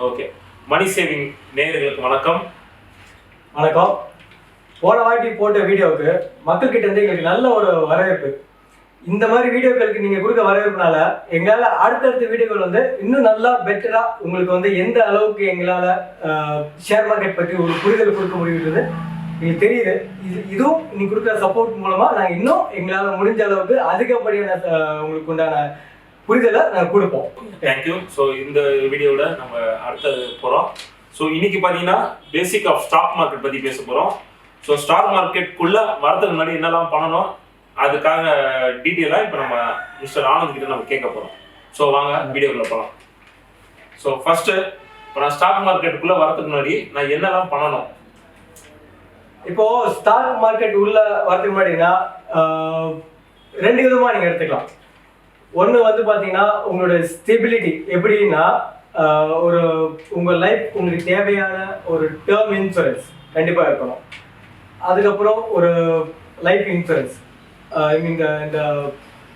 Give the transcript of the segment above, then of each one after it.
Okay, மணி saving நேயர்களுக்கு வணக்கம். வணக்கம். போன வாட்டி போட்ட வீடியோவுக்கு மக்கள்கிட்ட இருந்து எங்களுக்கு நல்ல ஒரு வரவேற்பு. இந்த மாதிரி வீடியோக்களுக்கு நீங்கள் கொடுக்க வரவேற்புனால எங்களால் அடுத்தடுத்த வீடியோக்கள் வந்து இன்னும் நல்லா பெட்டராக உங்களுக்கு வந்து எந்த அளவுக்கு எங்களால் ஷேர் மார்க்கெட் பற்றி ஒரு புரிதல் கொடுக்க முடியுன்றது எங்களுக்கு தெரியுது. இதுவும் நீங்கள் கொடுக்குற சப்போர்ட் மூலமாக நாங்கள் இன்னும் எங்களால் முடிஞ்ச அளவுக்கு அதிகப்படியான உங்களுக்கு உண்டான புரிதலை நாங்கள் கொடுப்போம். தேங்க்யூ. ஸோ இந்த வீடியோவில் நம்ம அடுத்தது போகிறோம். ஸோ இன்னைக்கு பார்த்தீங்கன்னா பேசிக் ஆஃப் ஸ்டாக் மார்க்கெட் பற்றி பேச போகிறோம். ஸோ ஸ்டாக் மார்க்கெட்டுக்குள்ளே வரதுக்கு முன்னாடி என்னெல்லாம் பண்ணணும் அதுக்காக டீட்டெயிலாக இப்போ நம்ம மிஸ்டர் ஆனந்த் கிட்ட நம்ம கேட்க போகிறோம். ஸோ வாங்க வீடியோக்குள்ளே போகலாம். ஸோ ஃபஸ்ட்டு இப்போ நான் ஸ்டாக் மார்க்கெட்டுக்குள்ளே வரதுக்கு முன்னாடி நான் என்னெல்லாம் பண்ணணும்? இப்போ ஸ்டாக் மார்க்கெட் உள்ள வரதுக்கு முன்னாடினா ரெண்டு விதமாக நீங்கள் எடுத்துக்கலாம். ஒன்று வந்து பார்த்தீங்கன்னா உங்களோட ஸ்டெபிலிட்டி எப்படின்னா ஒரு உங்கள் லைஃப் உங்களுக்கு தேவையான ஒரு டேர்ம் இன்சூரன்ஸ் கண்டிப்பாக இருக்கணும். அதுக்கப்புறம் ஒரு லைஃப் இன்சூரன்ஸ் இந்த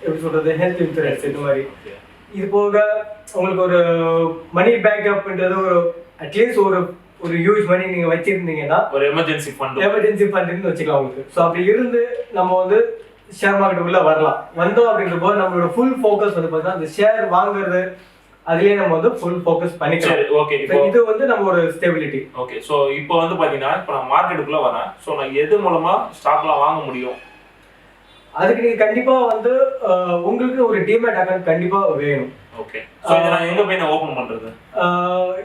எப்படி சொல்கிறது ஹெல்த் இன்சூரன்ஸ் இந்த மாதிரி. இது போக உங்களுக்கு ஒரு மணி பேக்கப்ன்றது ஒரு அட்லீஸ்ட் ஒரு ஹியூஜ் மணி நீங்கள் வச்சுருந்தீங்கன்னா ஒரு எமர்ஜென்சி ஃபண்டுன்னு வச்சுக்கலாம் உங்களுக்கு. ஸோ அப்படி இருந்து நம்ம வந்து ஷேர் மார்க்கெட்டுக்குள்ளே வரலாம். வந்தோம் அப்படின்ற போது நம்மளோட ஃபுல் ஃபோக்கஸ் வந்து பார்த்தீங்கன்னா அந்த ஷேர் வாங்குறது அதுலேயே நம்ம வந்து ஃபுல் ஃபோக்கஸ் பண்ணிக்கலாம். ஓகே, இது வந்து நம்ம ஒரு ஸ்டெபிலிட்டி. ஓகே, ஸோ இப்போ வந்து பார்த்தீங்கன்னா இப்போ நான் மார்க்கெட்டுக்குள்ளே வரேன். ஸோ நான் எது மூலமாக ஸ்டாக்லாம் வாங்க முடியும்? அதுக்கு நீங்கள் கண்டிப்பாக வந்து உங்களுக்கு ஒரு டிமேட் அக்கௌண்ட் கண்டிப்பாக வேணும். ஓகே, ஸோ இதை நான் எங்கே போய் நான் ஓப்பன் பண்ணுறது?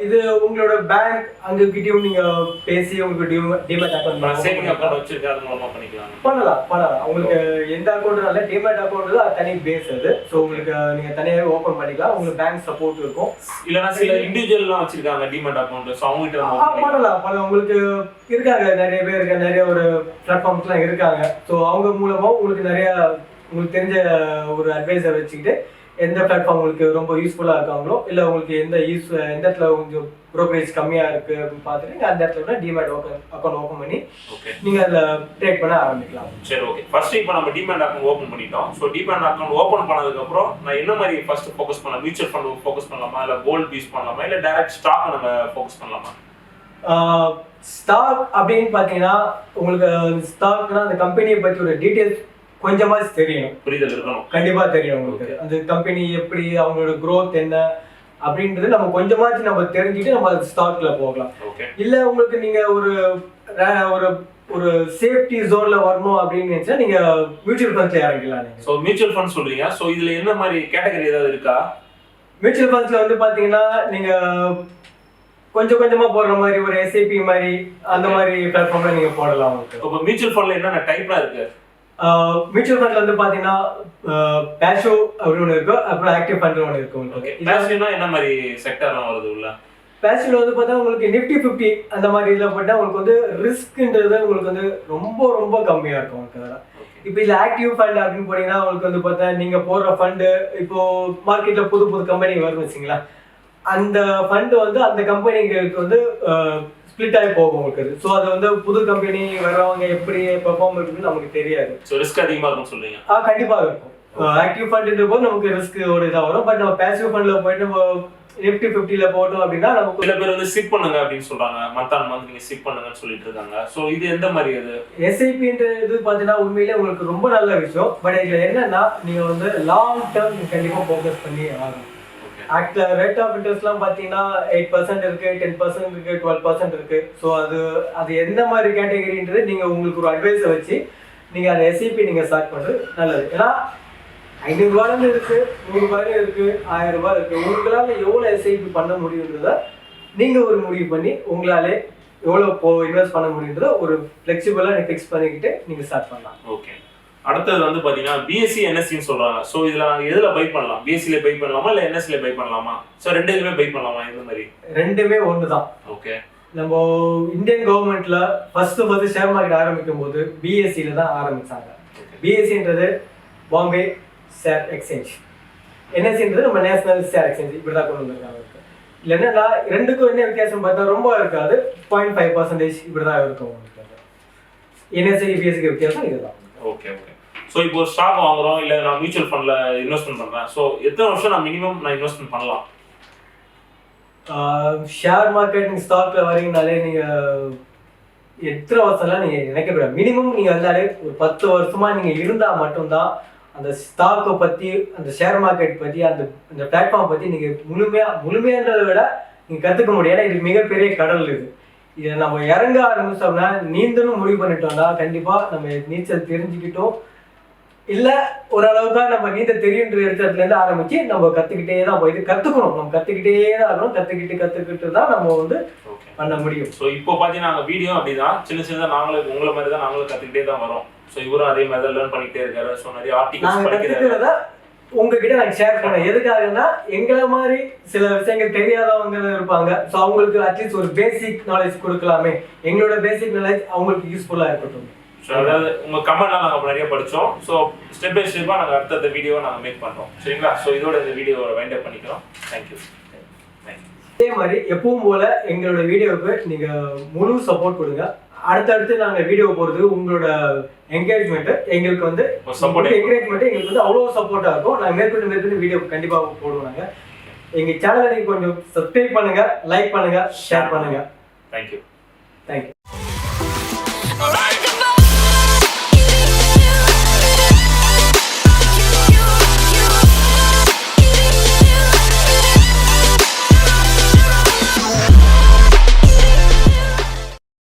இது உங்களோட பேங்க் அங்ககிட்டயும் நீங்கள் பேசி உங்களுக்கு டிமேட் அக்கௌண்ட் சேவிங் அக்கௌண்ட் வச்சிருக்கேன், அது மூலமாக பண்ணிக்கலாம். பண்ணலாம். உங்களுக்கு எந்த அக்கௌண்ட்னால டிமேட் அக்கௌண்ட் அது தனி பேஸ் அது. ஸோ உங்களுக்கு நீங்கள் தனியாகவே ஓப்பன் பண்ணிக்கலாம். உங்களுக்கு பேங்க் சப்போர்ட் இருக்கும். இல்லைனா சில இண்டிவிஜுவல்லாம் வச்சிருக்காங்க டிமேட் அக்கௌண்ட். ஸோ அவங்ககிட்ட பண்ணலாம். உங்களுக்கு இருக்காங்க, நிறைய பேர் இருக்காங்க, நிறைய ஒரு பிளாட்ஃபார்ம்ஸ்லாம் இருக்காங்க. ஸோ அவங்க மூலமாக உங்களுக்கு நிறைய உங்களுக்கு தெரிஞ்ச ஒரு அட்வைசர் வச்சுக்கிட்டு எந்த பிளாட்ஃபார்ம் உங்களுக்கு ரொம்ப யூஸ்ஃபுல்லாக இருக்காங்களோ இல்லை உங்களுக்கு எந்த இடத்துல கொஞ்சம் ப்ரோக்கரேஜ் கம்மியாக இருக்குது அப்படின்னு பார்த்துட்டு நீங்கள் அந்த இடத்துல டிமேட் அக்கௌண்ட் ஓப்பன் பண்ணி நீங்கள் அதில் ட்ரேட் பண்ண ஆரம்பிக்கலாம். சரி, ஓகே. ஃபர்ஸ்ட் இப்போ நம்ம டிமேட் அக்கௌண்ட் ஓப்பன் பண்ணிட்டோம். ஸோ டிமேட் அக்கௌண்ட் ஓப்பன் பண்ணதுக்கப்புறம் நான் என்ன மாதிரி ஃபர்ஸ்ட் ஃபோக்கஸ் பண்ணலாம்? மியூச்சுவல் ஃபண்ட் ஃபோக்கஸ் பண்ணலாமா, இல்லை கோல்டு யூஸ் பண்ணலாமா, இல்லை டைரக்ட் ஸ்டாக் நம்ம ஃபோக்கஸ் பண்ணலாமா? ஸ்டாக் அப்படின்னு பார்த்தீங்கன்னா உங்களுக்கு ஸ்டாக்னா அந்த கம்பெனியை பற்றி ஒரு டீட்டெயில்ஸ் கொஞ்சமாக தெரியணும், புரிதல் இருக்கணும், கண்டிப்பாக தெரியும் உங்களுக்கு. அந்த கம்பெனி எப்படி, அவங்களோட க்ரோத் என்ன அப்படின்றது நம்ம கொஞ்சமாச்சு நம்ம தெரிஞ்சுட்டு நம்ம அது ஸ்டாக்ல போகலாம். இல்லை உங்களுக்கு நீங்கள் ஒரு சேஃப்டி ஜோன்ல வரணும் அப்படின்னு நினைச்சா நீங்க மியூச்சுவல் ஃபண்ட்ஸ்ல இறங்கலாம். ஸோ மியூச்சுவல் ஃபண்ட் சொல்றீங்க. ஸோ இதுல என்ன மாதிரி கேட்டகரி ஏதாவது இருக்கா? மியூச்சுவல் ஃபண்ட்ஸ்ல வந்து பாத்தீங்கன்னா நீங்க கொஞ்சம் கொஞ்சமா போடுற மாதிரி ஒரு எஸ்ஐபி மாதிரி அந்த மாதிரி பிளாட்ஃபார்ம்ல நீங்க போடலாம். இப்போ மியூச்சுவல் ஃபண்ட்ல என்னென்ன டைப்லாம் இருக்கு? மியூச்சுவல் ஃபண்ட்ல வந்து பாத்தீங்கன்னா பேசிவ் அப்படின்னு ஒன்று இருக்கும், அப்புறம் ஆக்டிவ் ஃபண்ட் ஒன்று இருக்கும். பேசிவ்னா என்ன மாதிரி செக்டர்லாம் வருது உள்ள? பேசிவ்ல வந்து பார்த்தா உங்களுக்கு நிஃப்டி 50 அந்த மாதிரி இதில் போட்டால் உங்களுக்கு வந்து ரிஸ்க்ன்றது உங்களுக்கு வந்து ரொம்ப ரொம்ப கம்மியாக இருக்கும் உங்களுக்கு. அதெல்லாம் இப்போ இதில் ஆக்டிவ் ஃபண்ட் அப்படின்னு போனீங்கன்னா உங்களுக்கு வந்து பார்த்தா நீங்கள் போடுற ஃபண்டு இப்போ மார்க்கெட்டில் புது கம்பெனி வரும்னு வச்சிங்களா, அந்த ஃபண்டு வந்து அந்த கம்பெனிங்களுக்கு வந்து ஸ்பிளிட் ஆகி போகும் உங்களுக்கு. ஸோ அது வந்து புது கம்பெனி வர்றவங்க எப்படி பெர்ஃபார்ம் இருக்குன்னு நமக்கு தெரியாது. ஸோ ரிஸ்க் அதிகமாக இருக்கும்னு சொல்றீங்க? கண்டிப்பாக இருக்கும். ஆக்டிவ் ஃபண்ட்ன்ற போது நமக்கு ரிஸ்க் ஒரு இதாக வரும். பட் நம்ம பேசிவ் ஃபண்டில் போயிட்டு நம்ம நிஃப்டி 50ல போட்டோம் அப்படின்னா நமக்கு சில பேர் வந்து சிப் பண்ணுங்க அப்படின்னு சொல்றாங்க, மந்த் ஆன் மந்த் நீங்க சிப் பண்ணுங்கன்னு சொல்லிட்டு இருக்காங்க. ஸோ இது எந்த மாதிரி? அது எஸ்ஐபின்ற இது பார்த்தீங்கன்னா உண்மையிலே உங்களுக்கு ரொம்ப நல்ல விஷயம். பட் இதில் என்னன்னா நீங்கள் வந்து லாங் டேர்ம் கண்டிப்பாக ஃபோக்கஸ் பண்ணி ஆகணும். ரேட் ஆஃப் இன்ட்ரெஸ்ட்லாம் பார்த்தீங்கன்னா 8% இருக்கு, 10% இருக்கு, 12% இருக்கு. ஸோ அது எந்த மாதிரி கேட்டகரின்றது நீங்கள் உங்களுக்கு ஒரு அட்வைஸை வச்சு நீங்கள் அந்த எஸ்ஐபி நீங்கள் ஸ்டார்ட் பண்ணுறது நல்லது. ஏன்னா 500 ரூபாயிலிருந்து இருக்கு, 100 ரூபாயிலும் இருக்கு, 1000 ரூபாய் இருக்கு. உங்களால் எவ்வளோ எஸ்ஐபி பண்ண முடியுன்றத நீங்கள் ஒரு முடிவு பண்ணி உங்களாலே எவ்வளோ இன்வெஸ்ட் பண்ண முடியுன்றத ஒரு ஃப்ளெக்சிபிளாக ஃபிக்ஸ் பண்ணிக்கிட்டு நீங்கள் ஸ்டார்ட் பண்ணலாம். ஓகே, அடுத்தது வந்து பார்த்தீங்கன்னா பிஎஸ்சி என்எஸ்சின்னு சொல்றாங்க. ஸோ இதில் நாங்கள் எதில் பை பண்ணலாம்? பிஎஸ்சியில பை பண்ணலாமா இல்லை என்எஸ்சியில பை பண்ணலாமா? ஸோ ரெண்டு இதுவுமே பை பண்ணலாமா? இந்த மாதிரி ரெண்டுமே ஒன்று தான். ஓகே, நம்ம இந்தியன் கவர்மெண்ட்ல ஃபர்ஸ்ட் ஷேர் மார்க்கெட் ஆரம்பிக்கும் போது பிஎஸ்சியில தான் ஆரம்பிச்சாங்க. பிஎஸ்சின்றது பாம்பே ஷேர் எக்ஸ்சேஞ்ச், என்எஸ்சின்றது நம்ம நேஷனல் ஷேர் எக்ஸ்சேஞ்ச். இப்படி தான் கொண்டு வந்திருக்காங்க. இல்லைன்னா ரெண்டுக்கும் என்ன வித்தியாசம் பார்த்தா ரொம்ப இருக்காது, 0.5% இப்படி தான் இருக்கும். என்எஸ்சி பிஎஸ்சிக்கு வித்தியாசம் இதுதான். Okay okay. ஸோ இப்போ ஸ்டாக் வாங்குறோம், இல்லை நான் மியூச்சுவல் ஃபண்டில் இன்வெஸ்ட்மெண்ட் பண்ணுறேன். ஸோ எத்தனை வருஷம் நான் மினிமம் இன்வெஸ்ட்மெண்ட் பண்ணலாம்? ஷேர் மார்க்கெட் ஸ்டாக்ல வரீங்கனாலே நீங்க எத்தனை வருஷம்லாம் நீங்க நினைக்கக்கூடாது. மினிமம் நீங்க வந்தாலே ஒரு 10 வருஷமா நீங்க இருந்தா மட்டும்தான் அந்த ஸ்டாக்கை பத்தி, அந்த ஷேர் மார்க்கெட் பத்தி, அந்த பிளாட்ஃபார்ம் பத்தி நீங்க முழுமையான்றதை விட நீங்க கத்துக்க முடியும். ஏன்னா இது மிகப்பெரிய கடல் இது. இதை நம்ம இறங்க ஆரம்பிச்சோம்னா, நீந்தணும் முடிவு பண்ணிட்டோம்னா கண்டிப்பா நம்ம நீச்சல் தெரிஞ்சுக்கிட்டோம் இல்ல ஓரளவுக்கு நம்ம நீந்த தெரியுன்ற இடத்துல இருந்து ஆரம்பிச்சு நம்ம கத்துக்கிட்டே தான் போயிட்டு கத்துக்கணும். நம்ம கத்துக்கிட்டே தான் இருக்கணும். கத்துக்கிட்டு தான் நம்ம வந்து பண்ண முடியும். ஸோ இப்போ பார்த்தீங்கன்னா நாங்கள் வீடியோ அப்படிதான் சின்னதாக நாங்களும் உங்களை மாதிரி தான் நாங்களும் கற்றுக்கிட்டே தான் வரோம். ஸோ இவரும் அதே மாதிரி தான் லேர்ன் பண்ணிக்கிட்டே இருக்காரு. ஸோ நிறைய ஆர்டிகல்ஸ் கற்றுக்கிறத உங்ககிட்ட நாங்கள் ஷேர் பண்ணோம். எதுக்காகன்னா எங்களை மாதிரி சில விஷயங்கள் தெரியாதவங்க இருப்பாங்க. ஸோ அவங்களுக்கு அட்லீஸ்ட் ஒரு பேசிக் நாலேஜ் கொடுக்கலாமே, எங்களோட பேசிக் நாலேஜ் அவங்களுக்கு யூஸ்ஃபுல்லாக இருக்கட்டும். ஸோ அதாவது உங்கள் கமெண்ட்லாம் நாங்கள் நிறைய படித்தோம். ஸோ ஸ்டெப் பை ஸ்டெப்பாக நாங்கள் அடுத்த வீடியோவை நாங்கள் மேக் பண்ணுறோம். சரிங்களா? ஸோ இதோட இந்த வீடியோவை வைண்ட் அப் பண்ணிக்கிறோம். தேங்க்யூ. அதே மாதிரி எப்பவும் போல எங்களோட வீடியோவுக்கு நீங்க முழு சப்போர்ட் கொடுங்க. அடுத்தடுத்து நாங்க வீடியோ போறது உங்களோட என்கரேஜ்மெண்ட் எங்களுக்கு வந்து என்கரேஜ்மெண்ட் எங்களுக்கு வந்து அவ்வளோ சப்போர்ட்டா இருக்கும். நாங்கள் மேற்கொண்டு வீடியோ கண்டிப்பா போடுவோம். நாங்க எங்க சேனலை நீங்க கொஞ்சம் சப்ஸ்கிரைப் பண்ணுங்க, லைக் பண்ணுங்க, ஷேர் பண்ணுங்க. தேங்க்யூ. தேங்க்யூ.